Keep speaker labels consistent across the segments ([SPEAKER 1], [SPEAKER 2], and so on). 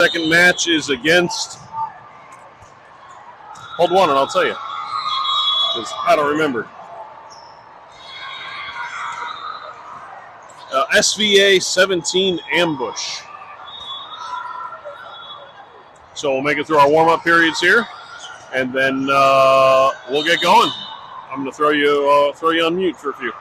[SPEAKER 1] Second match is against. Hold one, and I'll tell you, because I don't remember. SVA 17 Ambush. So we'll make it through our warm-up periods here, and then we'll get going. I'm going to throw you on mute for a few.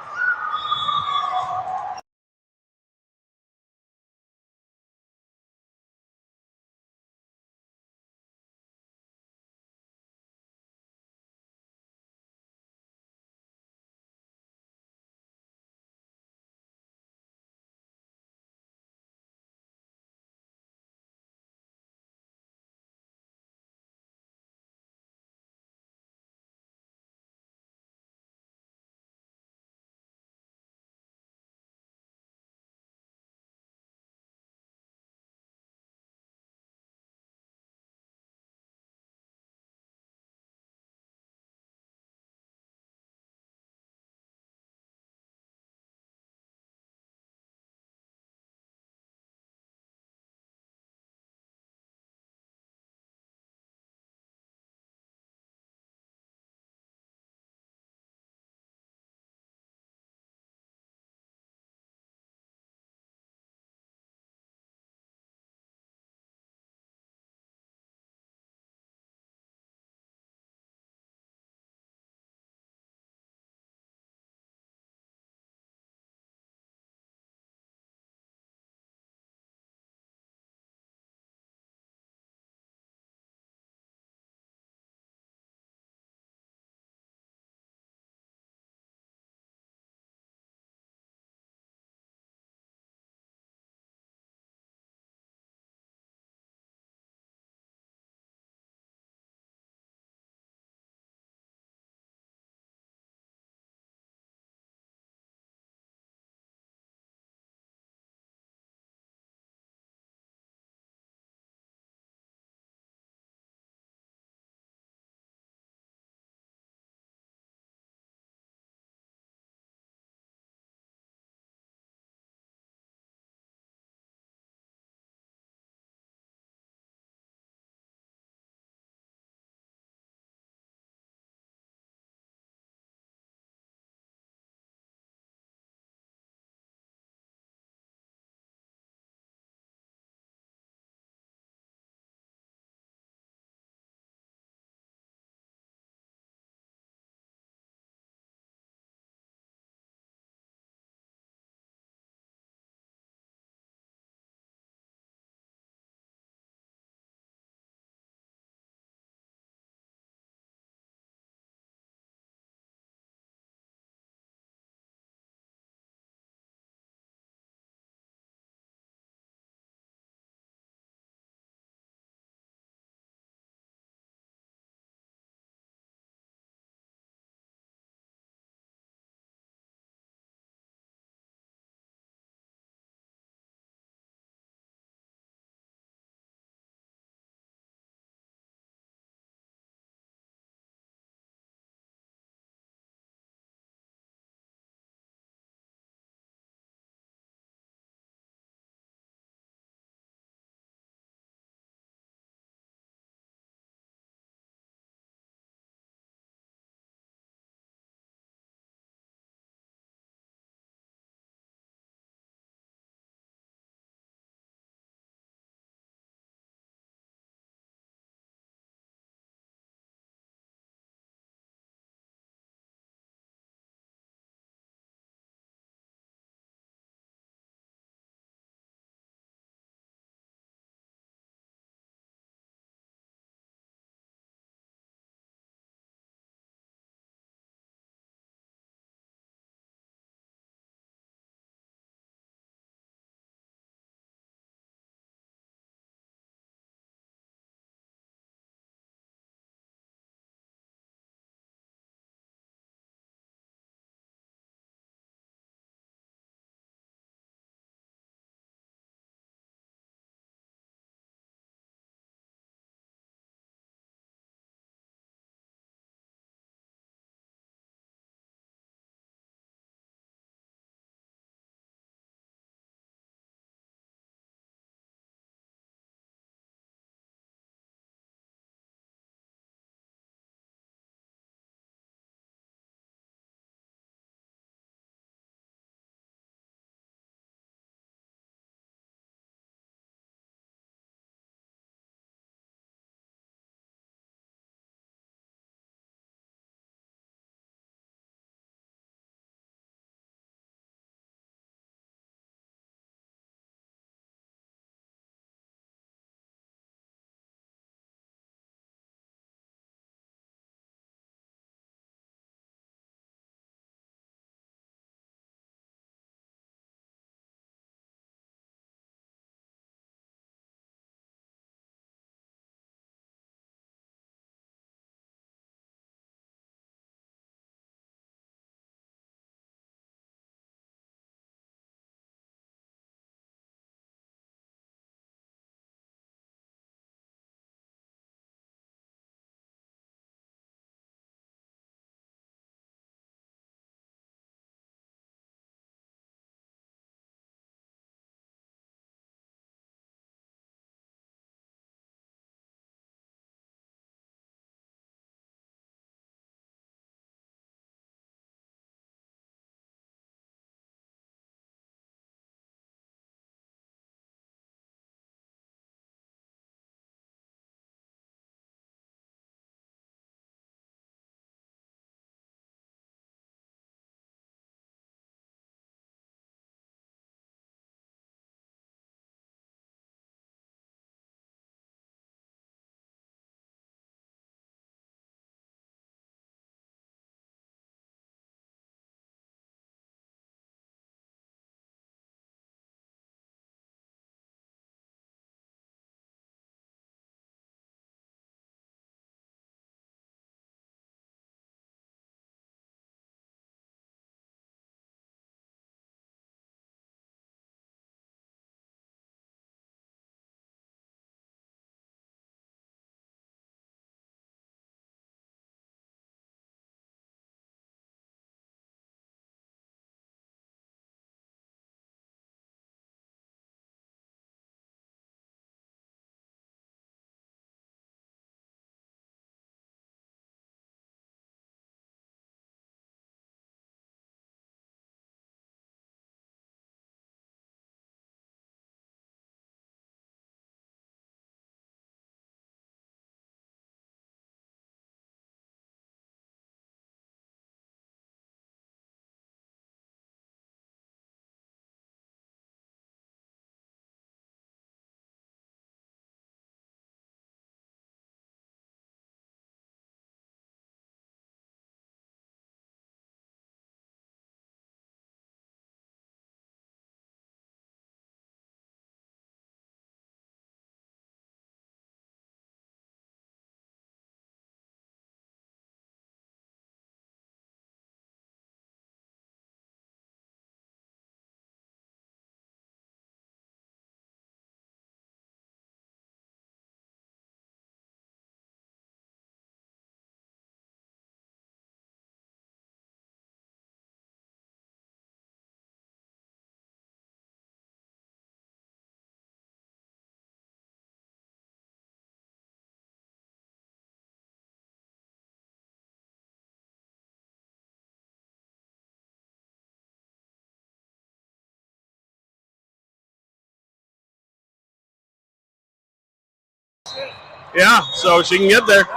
[SPEAKER 1] Yeah, so she can get there.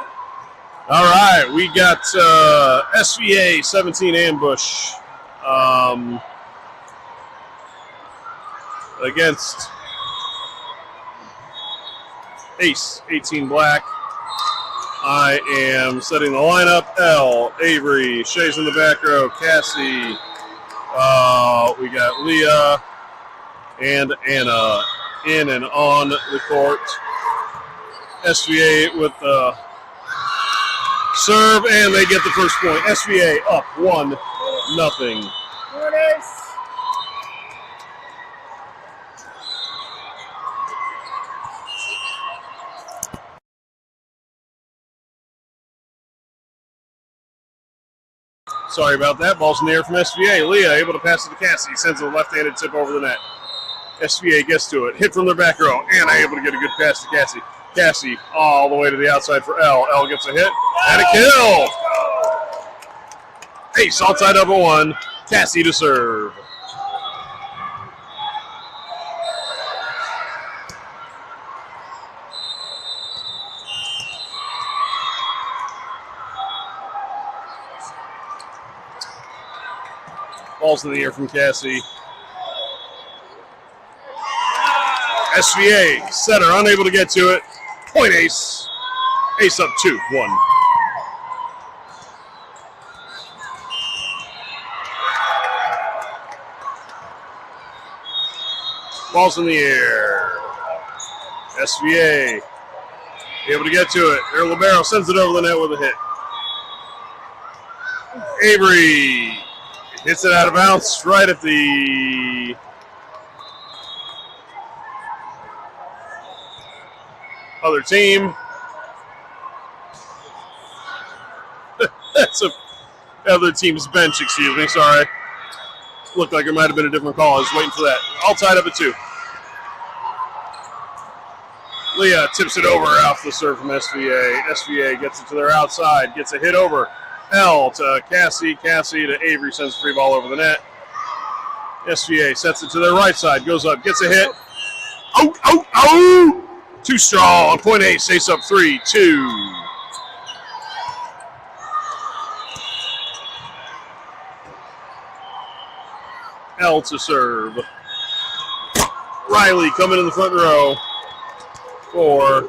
[SPEAKER 1] All right, we got SVA 17 ambush against Ace 18 black. I am setting the lineup. L, Avery, Shay's in the back row, Cassie. We got Leah and Anna in and on the court. SVA with the serve, and they get the first point. SVA up 1-0. Sorry about that. Ball's in the air from SVA. Leah able to pass it to Cassie. Sends a left-handed tip over the net. SVA gets to it. Hit from their back row. Anna able to get a good pass to Cassie. Cassie all the way to the outside for L. L gets a hit and a kill. Ace all tied up at 1. Cassie to serve. Ball's in the air from Cassie. SVA setter unable to get to it. Point Ace. Ace up 2-1. Ball's in the air. SVA able to get to it. Their libero sends it over the net with a hit. Avery hits it out of bounds right at the other team. That's the other team's bench, excuse me, sorry. Looked like it might have been a different call. I was waiting for that. All tied up at 2. Leah tips it over off the serve from SVA. SVA gets it to their outside, gets a hit over. L to Cassie. Cassie to Avery, sends a free ball over the net. SVA sets it to their right side, goes up, gets a hit. Oh! Too strong. Point Ace. Ace up 3-2. L to serve. Riley coming in the front row for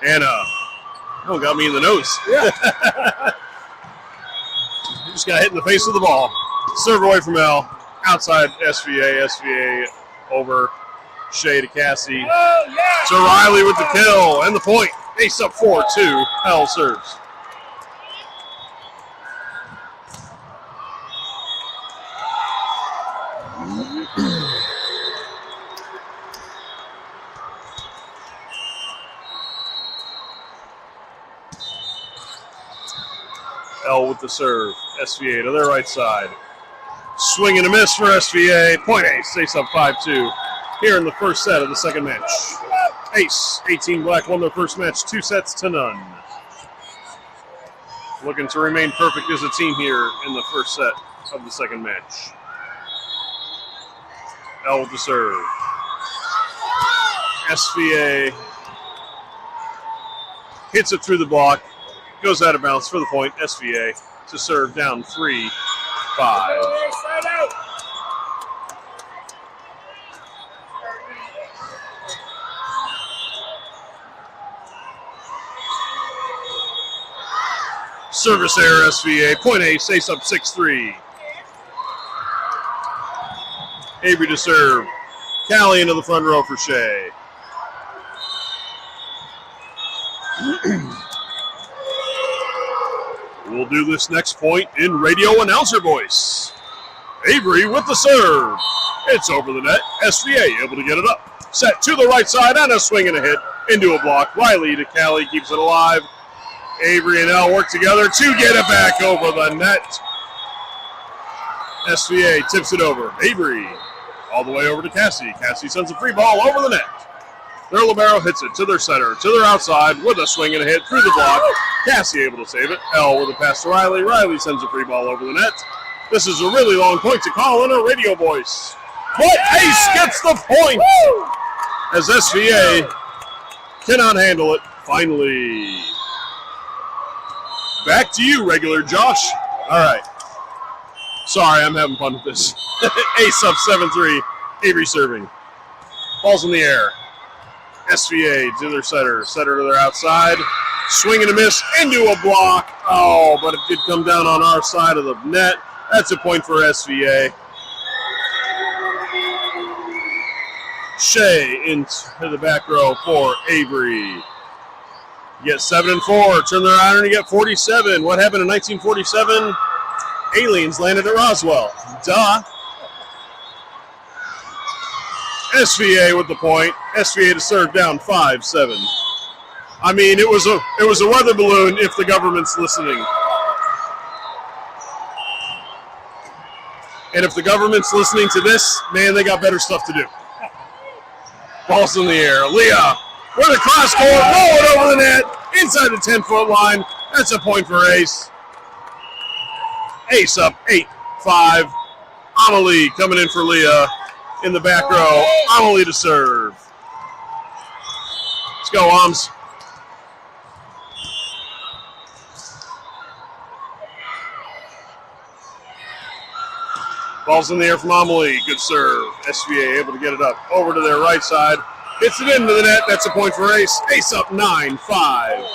[SPEAKER 1] Anna. Oh, got me in the nose.
[SPEAKER 2] Yeah.
[SPEAKER 1] Just got hit in the face with the ball. Serve away from L. Outside SVA. SVA over Shay to Cassie.
[SPEAKER 2] Oh, yeah.
[SPEAKER 1] So Riley with the kill and the point. Ace up 4-2. L serves. L with the serve. SVA to their right side. Swing and a miss for SVA. Point Ace. Ace up 5-2. Here in the first set of the second match. Ace, 18 black, won their first match 2-0. Looking to remain perfect as a team here in the first set of the second match. L with the serve. SVA hits it through the block. Goes out of bounds for the point. SVA to serve down 3-5. Service error, SVA. Point Ace. Ace up 6-3. Avery to serve. Callie into the front row for Shay. We'll do this next point in radio announcer voice. Avery with the serve. It's over the net. SVA able to get it up. Set to the right side and a swing and a hit into a block. Riley to Callie keeps it alive. Avery and L work together to get it back over the net. SVA tips it over. Avery all the way over to Cassie. Cassie sends a free ball over the net. Their libero hits it to their center, to their outside with a swing and a hit through the block. Cassie able to save it. L with a pass to Riley. Riley sends a free ball over the net. This is a really long point to call in a radio voice. But Ace gets the point as SVA Cannot handle it. Finally. Back to you, regular Josh. All right. Sorry, I'm having fun with this. Ace up 7-3. Avery serving. Ball's in the air. SVA to their setter. Setter to their outside. Swing and a miss into a block. Oh, but it did come down on our side of the net. That's a point for SVA. Shea into the back row for Avery. You get 7-4. Turn their iron, you get 47. What happened in 1947? Aliens landed at Roswell. Duh. SVA with the point. SVA to serve down 5-7. I mean, it was a weather balloon if the government's listening. And if the government's listening to this, man, they got better stuff to do. Ball's in the air. Leah with a cross court, roll it over the net, inside the 10-foot line. That's a point for Ace. Ace up 8-5. Amelie coming in for Leah in the back row. Amelie to serve. Let's go, Oms. Ball's in the air from Amelie. Good serve. SVA able to get it up over to their right side. Hits it into the net. That's a point for Ace. Ace up 9-5.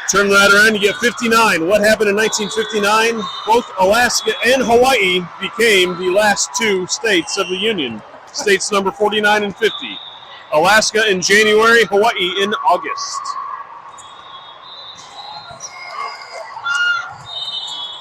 [SPEAKER 1] Turn that around, you get 59. What happened in 1959? Both Alaska and Hawaii became the last two states of the Union. States number 49 and 50. Alaska in January, Hawaii in August.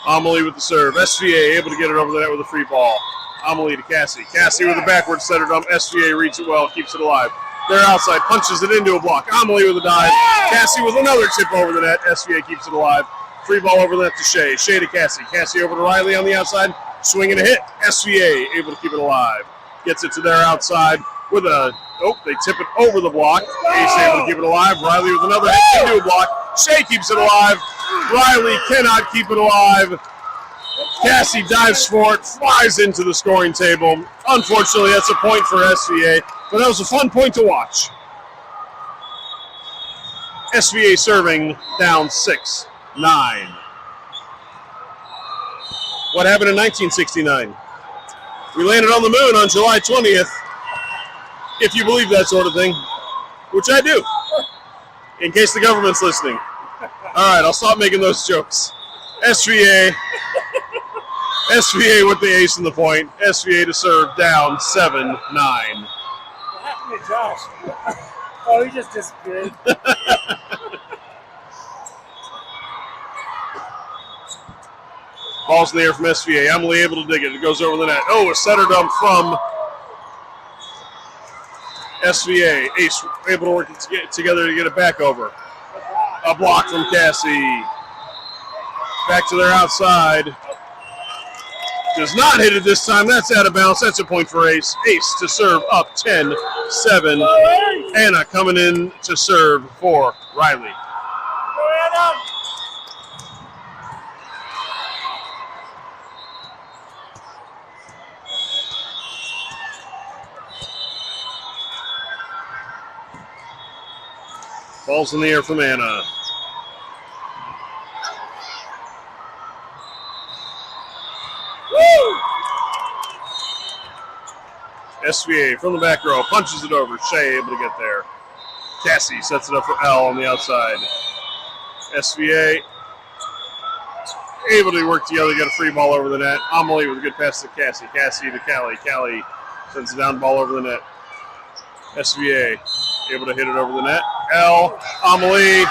[SPEAKER 1] Amelie with the serve. SVA able to get it over the net with a free ball. Amelie to Cassie. Cassie with a backward setter dump. SVA reads it well, keeps it alive. They're outside, punches it into a block. Amelie with a dive. Cassie with another tip over the net. SVA keeps it alive. Free ball over the net to Shea. Shea to Cassie. Cassie over to Riley on the outside. Swing and a hit. SVA able to keep it alive. Gets it to their outside with a, they tip it over the block. Ace able to keep it alive. Riley with another hit into a block. Shea keeps it alive. Riley cannot keep it alive. Cassie dives for it, flies into the scoring table. Unfortunately, that's a point for SVA, but that was a fun point to watch. SVA serving down 6-9. What happened in 1969? We landed on the moon on July 20th, if you believe that sort of thing, which I do, in case the government's listening. All right, I'll stop making those jokes. SVA with the ace and the point. SVA to serve down 7-9.
[SPEAKER 2] What happened to Josh? Oh, he just disappeared.
[SPEAKER 1] Ball's in the air from SVA. Emily able to dig it. It goes over the net. Oh, a setter dump from SVA. Ace able to work it together to get it back over. A block from Cassie. Back to their outside. Does not hit it this time. That's out of bounds. That's a point for Ace. Ace to serve up 10-7. Anna coming in to serve for Riley. Ball's in the air from Anna. SVA from the back row, punches it over. Shea able to get there. Cassie sets it up for L on the outside. SVA able to work together, get a free ball over the net. Amelie with a good pass to Cassie. Cassie to Callie. Callie sends it down, ball over the net. SVA able to hit it over the net. L, Amelie,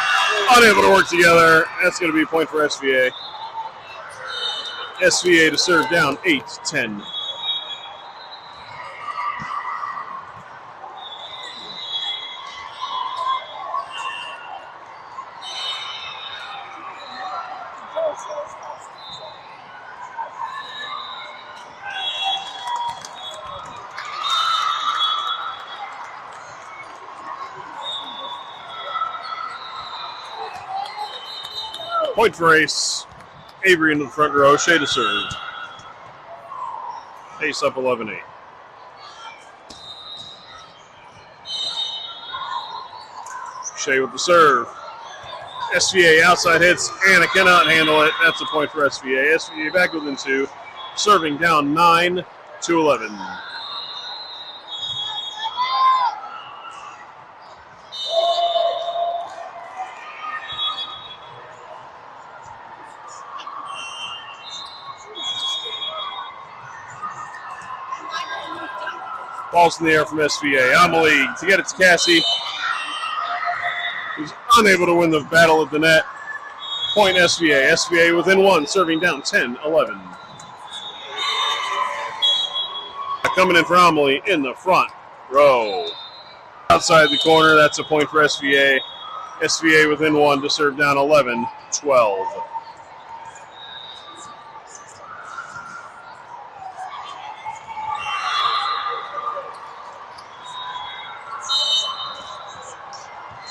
[SPEAKER 1] unable to work together. That's going to be a point for SVA. SVA to serve down 8-10. Point for Ace. Avery into the front row. Shea to serve. Ace up 11-8. Shea with the serve. SVA outside hits. Anna cannot handle it. That's a point for SVA. SVA back within 2. Serving down 9-11. Ball's in the air from SVA. Amelie to get it to Cassie. He's unable to win the battle at the net. Point SVA. SVA within 1, serving down 10-11. Coming in for Amelie in the front row. Outside the corner, that's a point for SVA. SVA within 1 to serve down 11-12.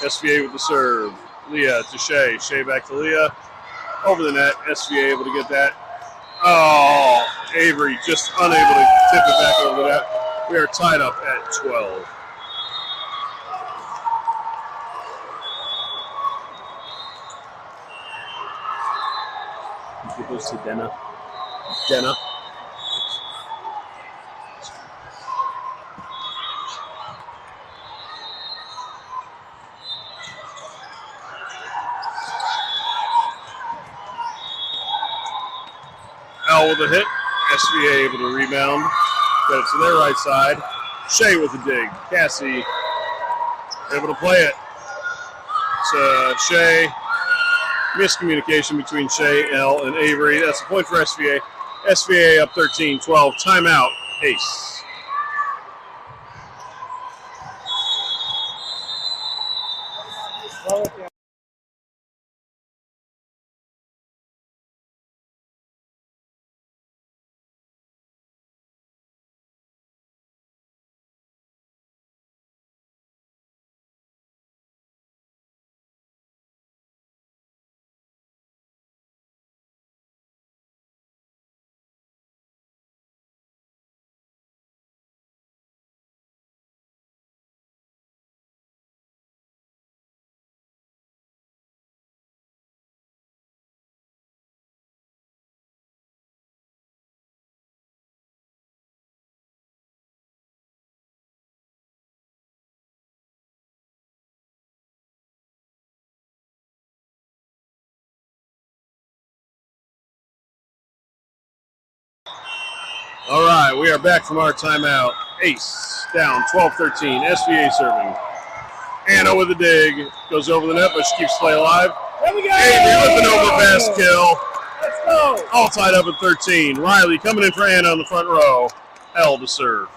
[SPEAKER 1] SVA with the serve. Leah to Shea. Shea back to Leah. Over the net. SVA able to get that. Oh, Avery just unable to tip it back over the net. We are tied up at 12.
[SPEAKER 3] Give those to Denna.
[SPEAKER 1] Jenna. Al with a hit. SVA able to rebound. Get it to their right side. Shea with a dig. Cassie able to play it. It's Shea. Miscommunication between Shea, L, and Avery. That's a point for SVA. SVA up 13-12. Timeout. Ace. All right, we are back from our timeout. Ace down 12-13. SVA serving. Anna with a dig. Goes over the net, but she keeps play alive.
[SPEAKER 2] There we go!
[SPEAKER 1] Avery with an overpass kill.
[SPEAKER 2] Let's go!
[SPEAKER 1] All tied up at 13. Riley coming in for Anna on the front row. L to serve.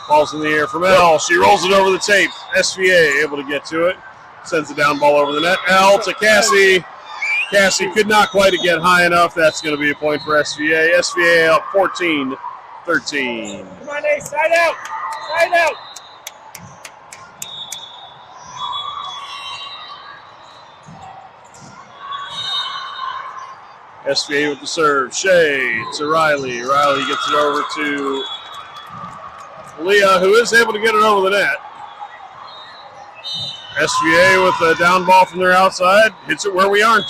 [SPEAKER 1] Ball's in the air from L. She rolls it over the tape. SVA able to get to it. Sends the down ball over the net. L to Cassie. Cassie could not quite get high enough. That's going to be a point for SVA. SVA up 14-13.
[SPEAKER 2] Come on, Ace. Side out. Side out.
[SPEAKER 1] SVA with the serve. Shea to Riley. Riley gets it over to Leah, who is able to get it over the net. SVA with a down ball from their outside. Hits it where we aren't.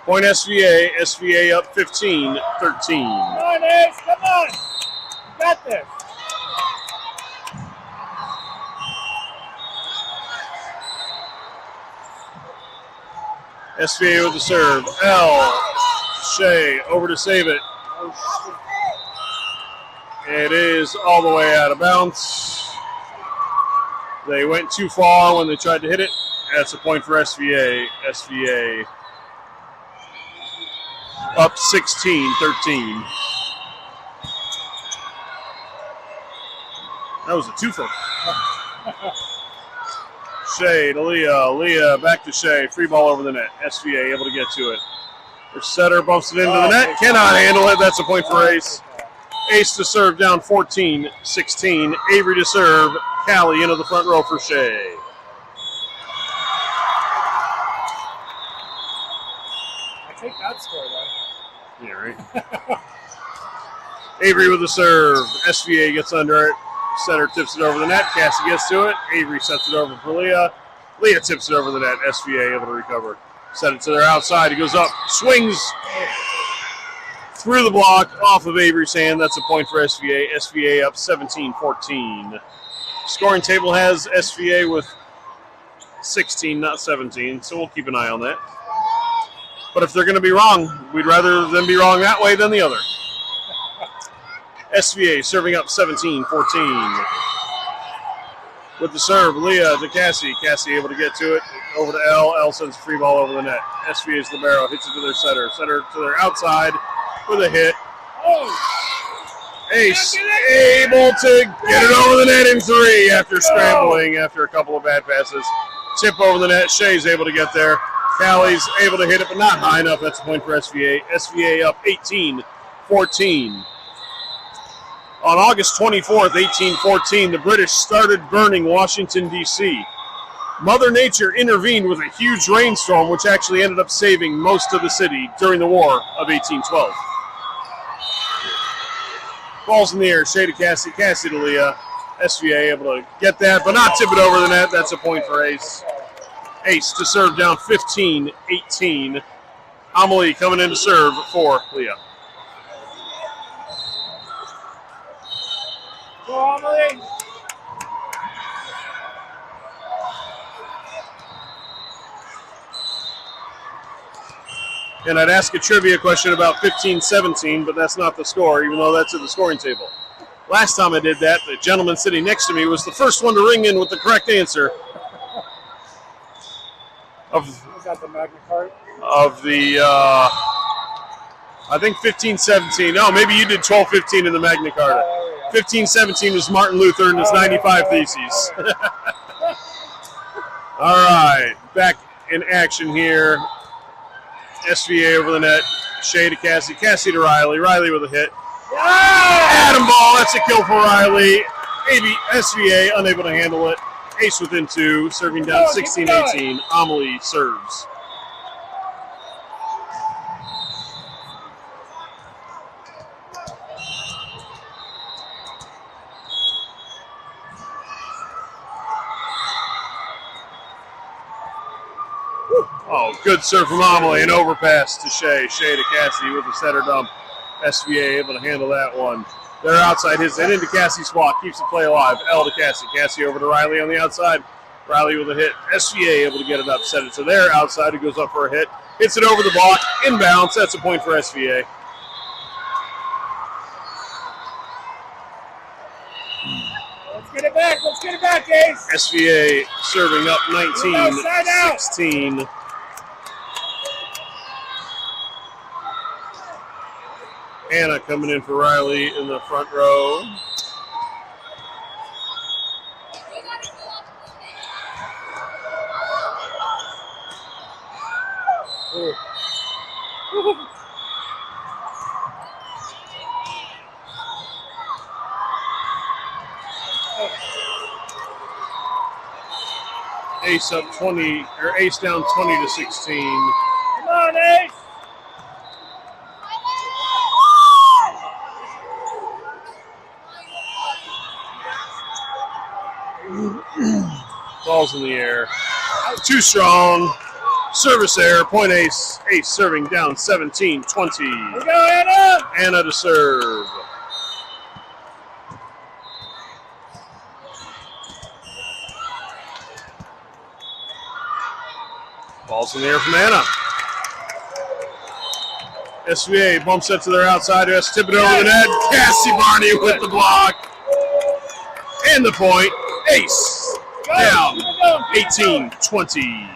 [SPEAKER 1] Point SVA. SVA up 15-13.
[SPEAKER 2] Come on, Ace. Come on. You got this.
[SPEAKER 1] SVA with the serve. L. Shea over to save it. It is all the way out of bounds. They went too far when they tried to hit it. That's a point for SVA. SVA up 16-13. That was a twofer. Shea to Leah. Leah back to Shea. Free ball over the net. SVA able to get to it. Their setter bumps it into the net. Cannot handle it. That's a point for Ace. Ace to serve down 14-16. Avery to serve. Callie into the front row for Shea.
[SPEAKER 2] take that score, though.
[SPEAKER 1] Yeah, right. Avery with the serve. SVA gets under it. Center tips it over the net. Cassie gets to it. Avery sets it over for Leah. Leah tips it over the net. SVA able to recover. Set it to their outside. He goes up. Swings through the block off of Avery's hand. That's a point for SVA. SVA up 17-14. Scoring table has SVA with 16, not 17, so we'll keep an eye on that. But if they're going to be wrong, we'd rather them be wrong that way than the other. SVA serving up 17-14. With the serve, Leah to Cassie. Cassie able to get to it. Over to L. L sends a free ball over the net. SVA's libero hits it to their setter. Setter to their outside with a hit. Ace able to get it over the net in 3 after scrambling after a couple of bad passes. Tip over the net. Shea's able to get there. Callie's able to hit it, but not high enough. That's a point for SVA. SVA up 18-14. On August 24th, 1814, the British started burning Washington, D.C. Mother Nature intervened with a huge rainstorm, which actually ended up saving most of the city during the War of 1812. Ball's in the air. Shea to Cassie. Cassie to Leah. SVA able to get that, but not tip it over the net. That's a point for Ace. Ace to serve down 15-18. Amelie coming in to serve for Leah.
[SPEAKER 2] Go, Amelie.
[SPEAKER 1] And I'd ask a trivia question about 15-17, but that's not the score, even though that's at the scoring table. Last time I did that, the gentleman sitting next to me was the first one to ring in with the correct answer.
[SPEAKER 2] Was that the Magna Carta?
[SPEAKER 1] Of the, I think 15-17. No, maybe you did 12-15 in the Magna Carta. 15-17 was Martin Luther and his 95 Theses. All right, back in action here. SVA over the net. Shea to Cassie. Cassie to Riley. Riley with a hit. Adam ball. That's a kill for Riley. SVA unable to handle it. Ace within 2. Serving down 16-18. Amelie serves. Oh, good serve from Amelie. An overpass to Shea. Shea to Cassie with a setter dump. SVA able to handle that one. They're outside his and into Cassie's spot. Keeps the play alive. L to Cassie. Cassie over to Riley on the outside. Riley with a hit. SVA able to get it up. Set it to their outside. It goes up for a hit. Hits it over the block. Inbounds. That's a point for SVA.
[SPEAKER 2] Let's get it back. Let's get it back, Ace.
[SPEAKER 1] SVA serving up 19-16. Anna coming in for Riley in the front row. Ace up 20, or Ace down 20-16.
[SPEAKER 2] Come on, Ace.
[SPEAKER 1] Ball's in the air. Too strong. Service error. Point Ace. Ace serving down 17-20.
[SPEAKER 2] Here we go, Anna.
[SPEAKER 1] Anna to serve. Ball's in the air from Anna. SVA bumps it to their outside. Has to tip it over the net. Cassie Barney with the block. And the point. Ace. Down 18-20.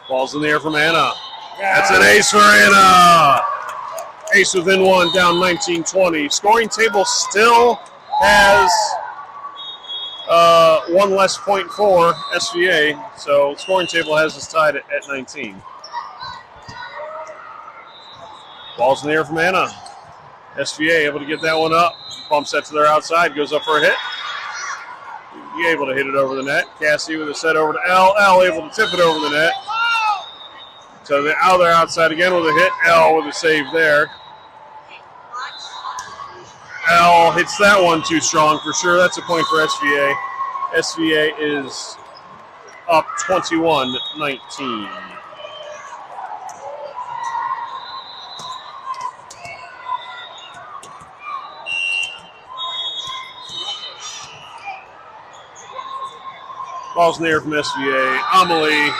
[SPEAKER 1] Ball's in the air from Anna. That's an ace for Anna. Ace within 1, down 19-20. Scoring table still has one less point for SVA, so scoring table has us tied at 19. Ball's in the air from Anna. SVA able to get that one up. Bumps that to their outside, goes up for a hit. He able to hit it over the net. Cassie with a set over to L. L able to tip it over the net. So they're out there outside again with a hit. L with a save there. L hits that one too strong for sure. That's a point for SVA. SVA is up 21-19. Ball's in the air from SVA. Amelie.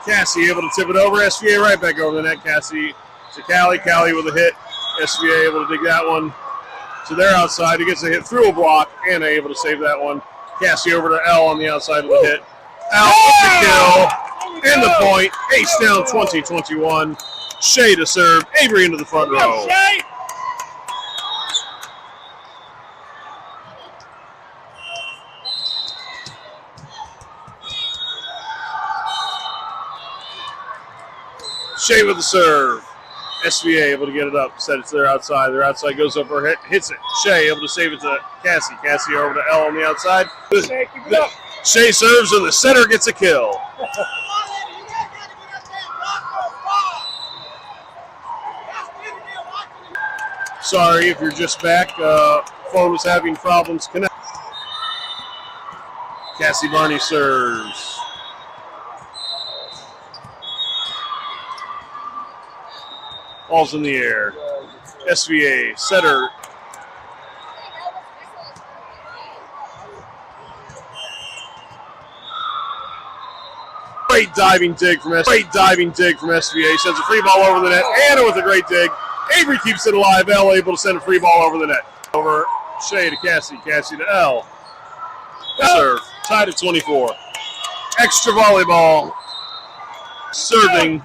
[SPEAKER 1] Cassie able to tip it over. SVA right back over the net. Cassie to Callie. Callie with a hit. SVA able to dig that one to their outside. He gets a hit through a block. Anna able to save that one. Cassie over to L on the outside of the hit. L with the kill. And the point. Ace down 20-21. Shea to serve. Avery into the front row. Shea with the serve. SVA able to get it up, set it to their outside. Their outside goes up or hits it. Shea able to save it to Cassie. Cassie over to L on the outside.
[SPEAKER 2] Shea, keep it up.
[SPEAKER 1] Shea serves and the setter gets a kill. Sorry if you're just back. Phone was having problems connecting. Cassie Barney serves. Ball's in the air. SVA, setter. Great diving dig from SVA. Sends a free ball over the net. Anna with a great dig. Avery keeps it alive. L able to send a free ball over the net. Over Shea to Cassie. Cassie to L. Serve. Tied at 24. Extra volleyball. Serving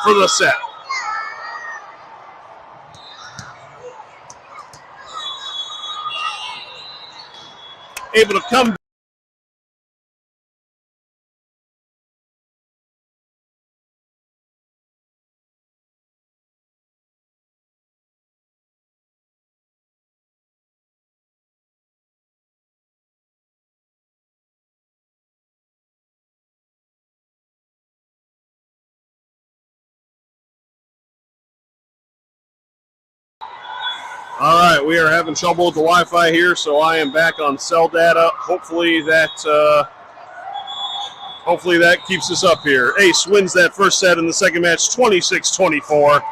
[SPEAKER 1] for the set. Able to come back. All right, we are having trouble with the Wi-Fi here, so I am back on cell data. Hopefully that keeps us up here. Ace wins that first set in the second match, 26-24.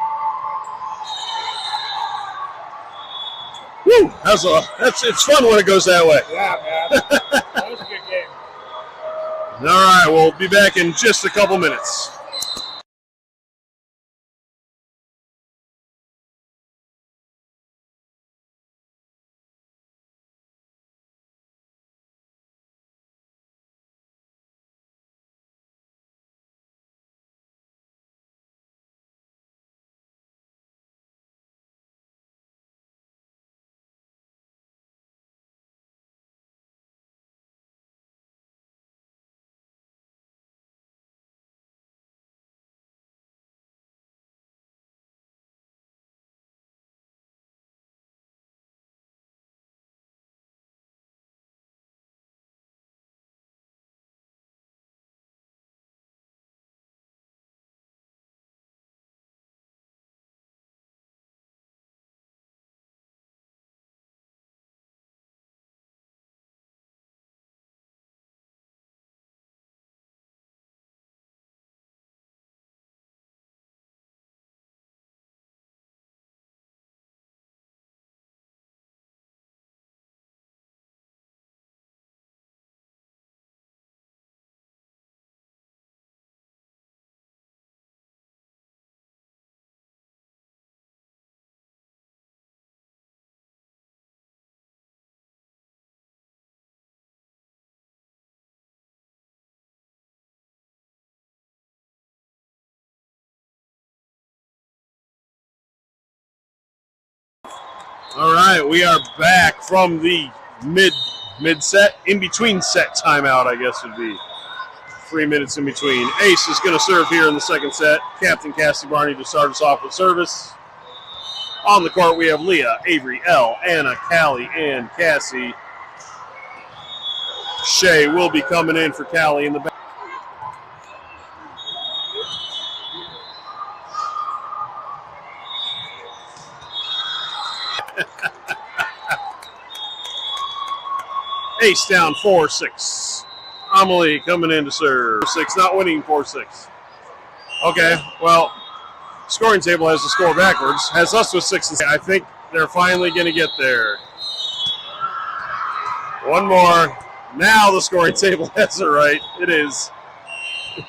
[SPEAKER 1] Woo! It's fun when it goes that way.
[SPEAKER 2] Yeah, man. That was a good game.
[SPEAKER 1] All right, we'll be back in just a couple minutes. All right, we are back from the mid-set, in-between set timeout, I guess would be 3 minutes in between. Ace is going to serve here in the second set. Captain Cassie Barney to start us off with service. On the court, we have Leah, Avery, L, Anna, Callie, and Cassie. Shea will be coming in for Callie in the back. Ace down 4-6. Amelie coming in to serve. 6, not winning 4-6. Okay, well, scoring table has the score backwards. Has us with 6. I think they're finally going to get there. One more. Now the scoring table has it right. It is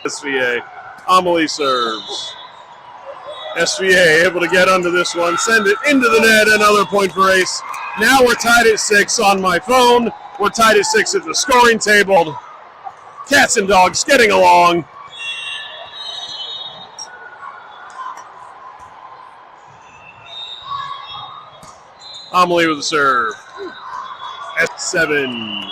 [SPEAKER 1] SVA. Amelie serves. SVA able to get under this one, send it into the net. Another point for Ace. Now we're tied at 6 on my phone. We're tied at 6 at the scoring table. Cats and dogs getting along. Amelie with the serve. At 7.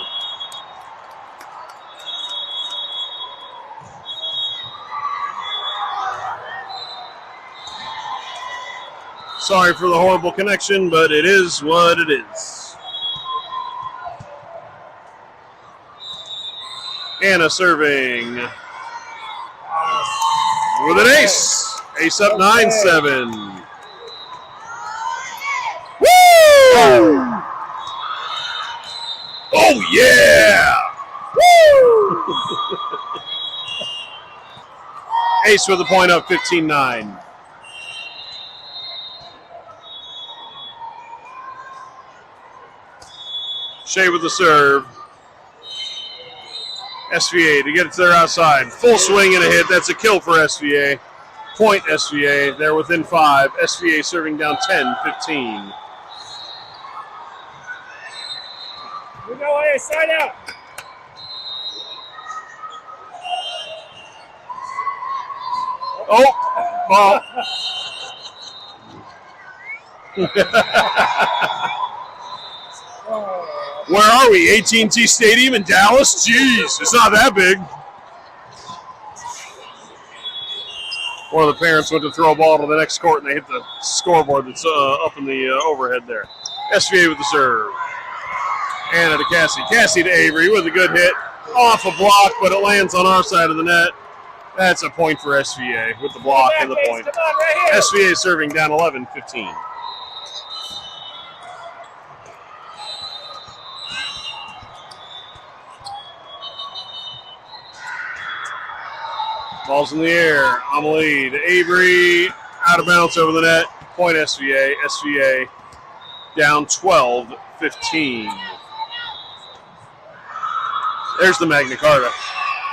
[SPEAKER 1] Sorry for the horrible connection, but it is what it is. Anna serving with an ace. Ace up 9-7. Woo! Oh, yeah! Woo! Ace with a point up 15-9. Shea with the serve. SVA to get it to their outside. Full swing and a hit. That's a kill for SVA. Point SVA. They're within 5. SVA serving down 10-15.
[SPEAKER 2] We go A, side out.
[SPEAKER 1] Oh, ball. Where are we? AT&T Stadium in Dallas? Jeez, it's not that big. One of the parents went to throw a ball to the next court, and they hit the scoreboard that's up in the overhead there. SVA with the serve. Anna to Cassie. Cassie to Avery with a good hit. Off a block, but it lands on our side of the net. That's a point for SVA with the block and the point.
[SPEAKER 2] Come on, right here.
[SPEAKER 1] SVA serving down 11-15. Ball's in the air. Amelie to Avery. Out of bounds over the net. Point SVA. SVA down 12-15. There's the Magna Carta.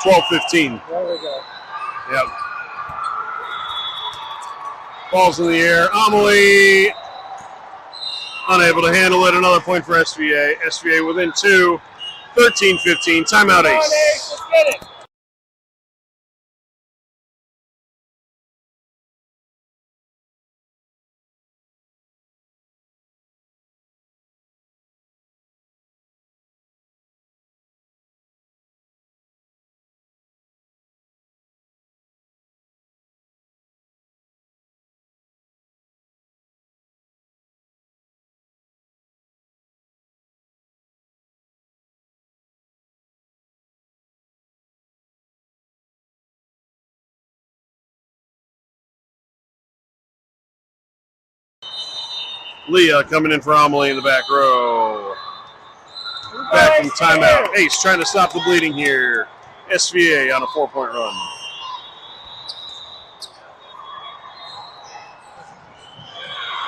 [SPEAKER 1] 12-15.
[SPEAKER 2] There we go.
[SPEAKER 1] Yep. Ball's in the air. Amelie unable to handle it. Another point for SVA. SVA within 2. 13-15. Timeout
[SPEAKER 2] Come on,
[SPEAKER 1] Ace.
[SPEAKER 2] Let's get it.
[SPEAKER 1] Leah coming in for Amelie in the back row. Back from timeout. Ace trying to stop the bleeding here. SVA on a 4-point run.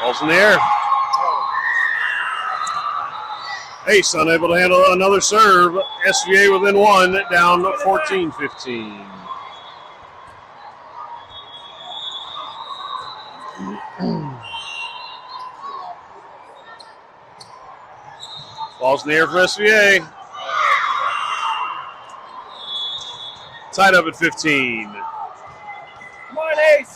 [SPEAKER 1] Ball's in the air. Ace unable to handle another serve. SVA within 1, down 14-15. Ball's in the air for SVA. Tied up at 15.
[SPEAKER 2] Come on, Ace.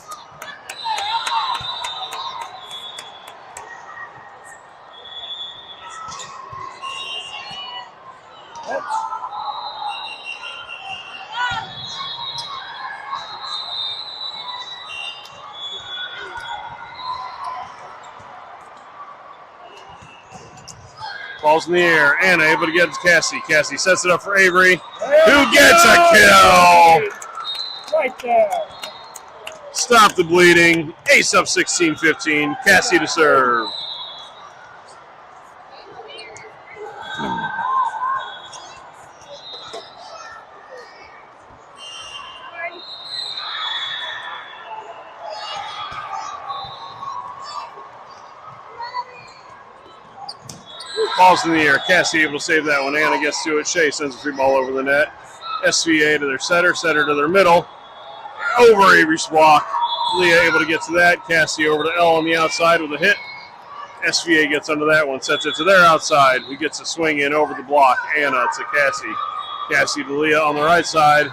[SPEAKER 1] Ball's in the air. Anna able to get it to Cassie. Cassie sets it up for Avery, who gets a kill.
[SPEAKER 2] Right there.
[SPEAKER 1] Stop the bleeding. Ace up 16-15. Cassie to serve. Ball's in the air. Cassie able to save that one. Anna gets to it. Shea sends a free ball over the net. SVA to their setter to their middle. Over Avery's block. Leah able to get to that. Cassie over to L on the outside with a hit. SVA gets under that one. Sets it to their outside. Who gets a swing in over the block. Anna to Cassie. Cassie to Leah on the right side.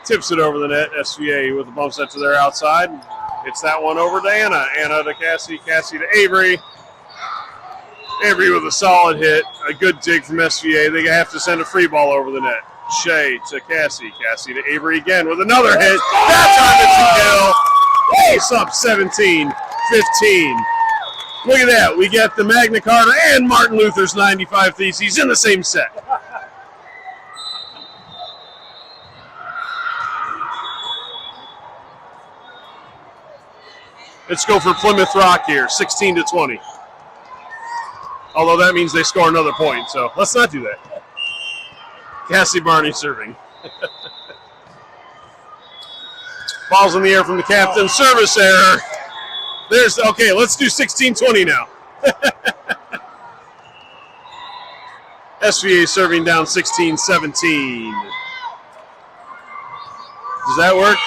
[SPEAKER 1] Tips it over the net. SVA with a bump set to their outside. Hits that one over to Anna. Anna to Cassie. Cassie to Avery. Avery with a solid hit. A good dig from SVA. They have to send a free ball over the net. Shea to Cassie. Cassie to Avery again with another hit. That time it's a kill. Ace up 17-15. Look at that. We get the Magna Carta and Martin Luther's 95 Theses in the same set. Let's go for Plymouth Rock here, 16-20. Although that means they score another point, so let's not do that. Cassie Barney serving. Ball's in the air from the captain. Service error. Okay, let's do 16-20 now. SVA serving down 16-17. Does that work?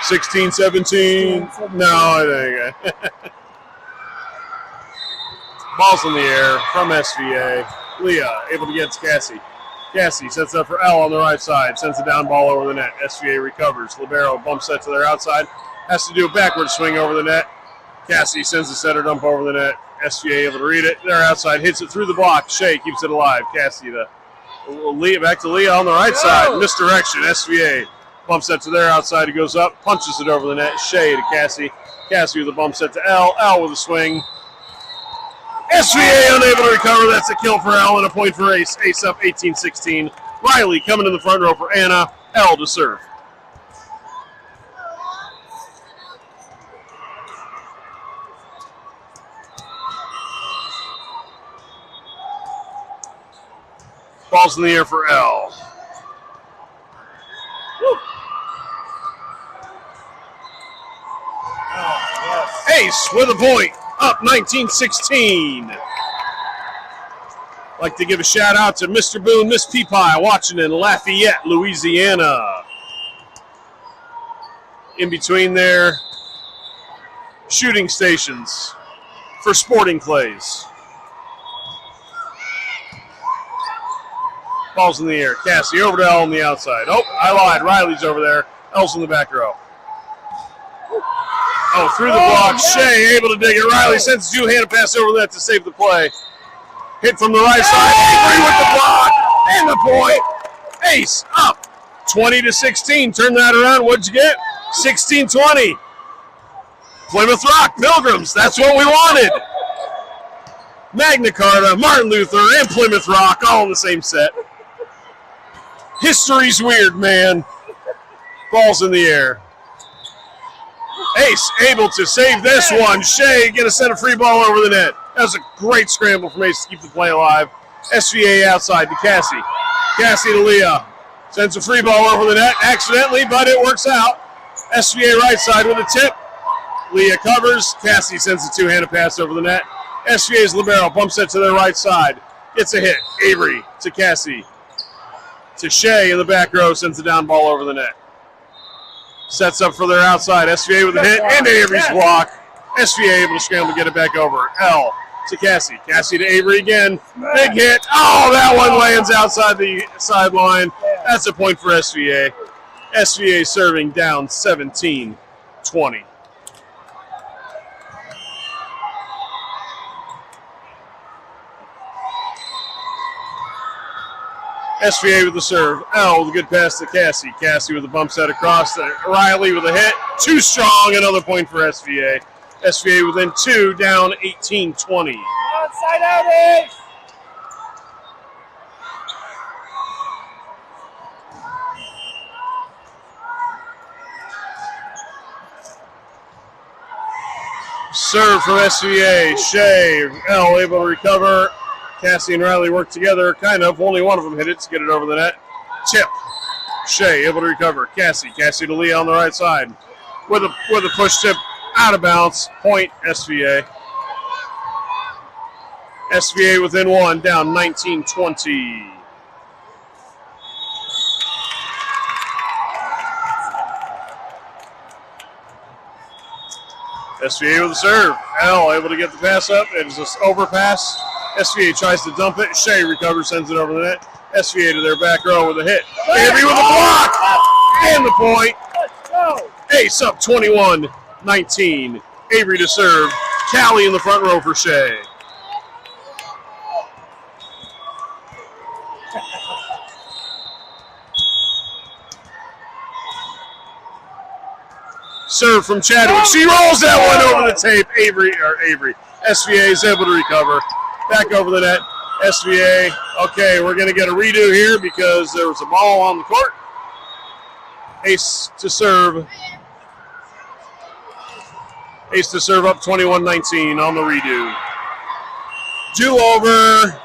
[SPEAKER 1] 16-17? No, I think. Ball's in the air from SVA. Leah able to get to Cassie. Cassie sets up for L on the right side. Sends a down ball over the net. SVA recovers. Libero bumps set to their outside. Has to do a backward swing over the net. Cassie sends a setter dump over the net. SVA able to read it. Their outside hits it through the block. Shea keeps it alive. Cassie to Leah, back to Leah on the right side. Misdirection. SVA bumps set to their outside. He goes up, punches it over the net. Shea to Cassie. Cassie with a bump set to L. L with a swing. SVA unable to recover. That's a kill for L and a point for Ace. Ace up 18-16. Riley coming to the front row for Anna. L to serve. Ball's in the air for L. Ace with a point. Up 19-16. Like to give a shout out to Mr. Boone, Miss Peapie, watching in Lafayette, Louisiana. In between their shooting stations for sporting clays. Ball's in the air. Cassie over to L on the outside. Oh, I lied. Riley's over there. L's in the back row. Oh, through the block. Shea able to dig it. Riley sends a two-handed pass over that to save the play. Hit from the right side. Avery with the block and the point. Ace up 20-16. Turn that around. What'd you get? 16-20. Plymouth Rock, Pilgrims. That's what we wanted. Magna Carta, Martin Luther, and Plymouth Rock all in the same set. History's weird, man. Ball's in the air. Ace able to save this one. Shea gonna send a free ball over the net. That was a great scramble from Ace to keep the play alive. SVA outside to Cassie. Cassie to Leah. Sends a free ball over the net accidentally, but it works out. SVA right side with a tip. Leah covers. Cassie sends a two-handed pass over the net. SVA's libero bumps it to their right side. Gets a hit. Avery to Cassie. To Shea in the back row, sends a down ball over the net. Sets up for their outside. SVA with a hit into Avery's block. SVA able to scramble to get it back over. L to Cassie. Cassie to Avery again. Big hit. Oh, that one lands outside the sideline. That's a point for SVA. SVA serving down 17-20. SVA with the serve. L with a good pass to Cassie. Cassie with a bump set across to Riley with a hit. Too strong. Another point for SVA. SVA within two, down 18-20.
[SPEAKER 2] Side out, Ace.
[SPEAKER 1] Serve from SVA. Shea, L able to recover. Cassie and Riley work together, kind of. Only one of them hit it to get it over the net. Tip. Shea able to recover. Cassie to Leah on the right side. With a push tip out of bounds. Point SVA. SVA within one, down 19-20. SVA with the serve. L able to get the pass up. It is this overpass. SVA tries to dump it. Shea recovers, sends it over the net. SVA to their back row with a hit. Avery with a block! And the point.
[SPEAKER 2] Let's go.
[SPEAKER 1] Ace up 21-19. Avery to serve. Callie in the front row for Shea. Serve from Chadwick. She rolls that one over the tape. Avery. SVA is able to recover. Back over the net. SVA. Okay, we're going to get a redo here because there was a ball on the court. Ace to serve. Ace to serve up 21-19 on the redo. Do-over.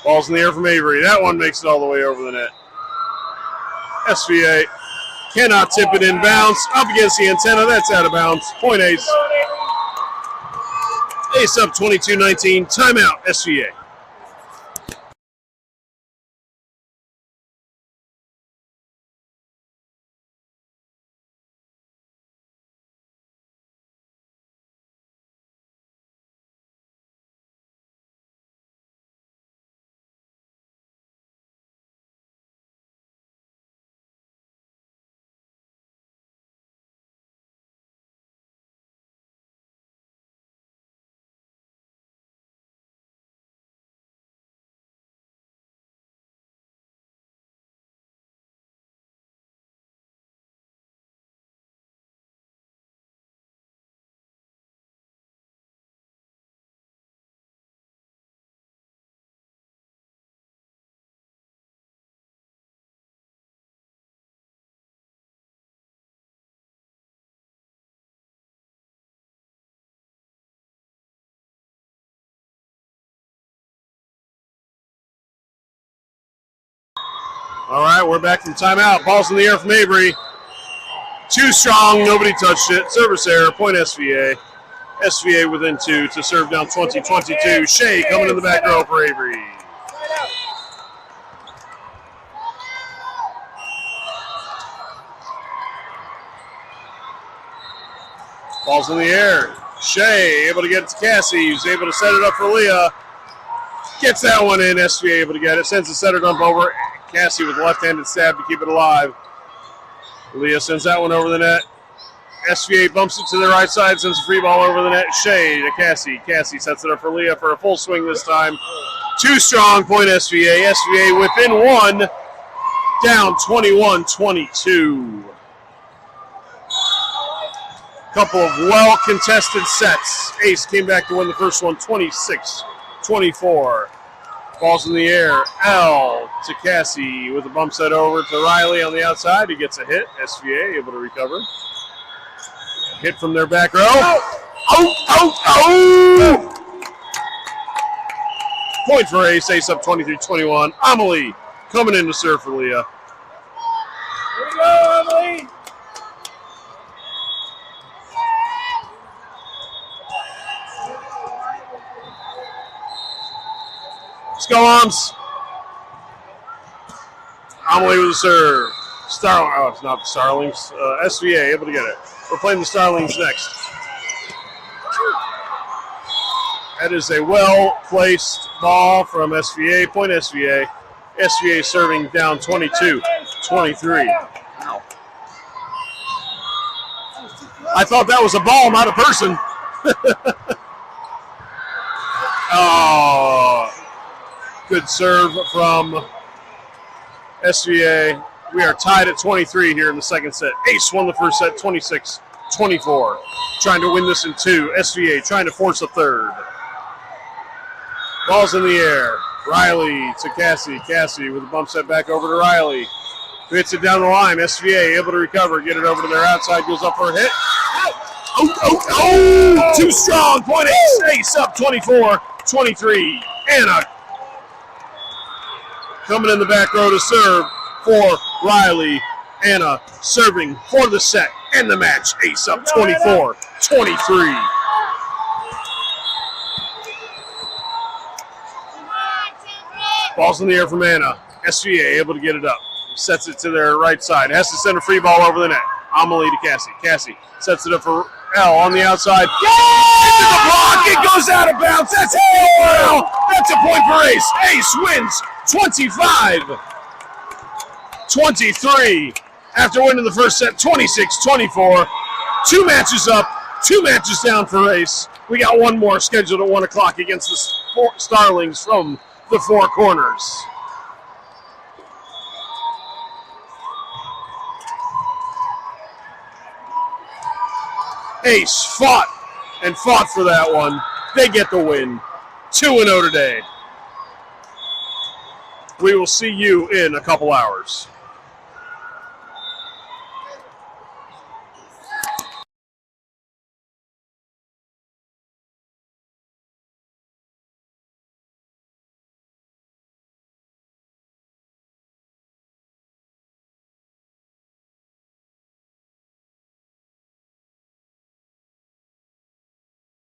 [SPEAKER 1] Ball's in the air from Avery. That one makes it all the way over the net. SVA cannot tip it in bounds. Up against the antenna. That's out of bounds. Point Ace. Ace up 22-19. Timeout, SVA. All right, we're back from timeout. Ball's in the air from Avery. Too strong, nobody touched it. Service error, point SVA. SVA within two to serve down 20-22. Shea coming in the back row for Avery. Ball's in the air. Shea able to get it to Cassie, who's able to set it up for Leah. Gets that one in. SVA able to get it. Sends the setter dump over. Cassie with a left-handed stab to keep it alive. Leah sends that one over the net. SVA bumps it to the right side, sends a free ball over the net. Shea to Cassie. Cassie sets it up for Leah for a full swing this time. Too strong, point SVA. SVA within one, down 21-22. Couple of well-contested sets. Ace came back to win the first one, 26-24. Ball's in the air. L to Cassie with a bump set over to Riley on the outside. He gets a hit. SVA able to recover. Hit from their back row. Oh! Point for Ace. Ace up 23-21. Amelie coming in to serve for Leah.
[SPEAKER 2] Here we go, Emily.
[SPEAKER 1] Let's go, Arms. Amelie with a serve. It's not the Starlings. SVA able to get it. We're playing the Starlings next. That is a well-placed ball from SVA. Point SVA. SVA serving down 22-23. Wow. I thought that was a ball, not a person. Oh. Good serve from SVA. We are tied at 23 here in the second set. Ace won the first set, 26-24. Trying to win this in two. SVA trying to force a third. Ball's in the air. Riley to Cassie. Cassie with a bump set back over to Riley. Hits it down the line. SVA able to recover. Get it over to their outside. Goes up for a hit. Oh, too strong. Point Ace up 24-23. Anna coming in the back row to serve for Riley. Anna serving for the set and the match. Ace up 24-23. Ball's in the air from Anna. SVA able to get it up. Sets it to their right side. Has to send a free ball over the net. Amelie to Cassie. Cassie sets it up for L on the outside. Into the block. It goes out of bounds. That's a point for L. That's a point for Ace. Ace wins 25-23 after winning the first set 26-24. 2 matches up, 2 matches down for Ace. We got one more scheduled at 1 o'clock against the Starlings from the Four Corners. Ace fought and fought for that one. They get the win. 2-0 today. We will see you in a couple hours.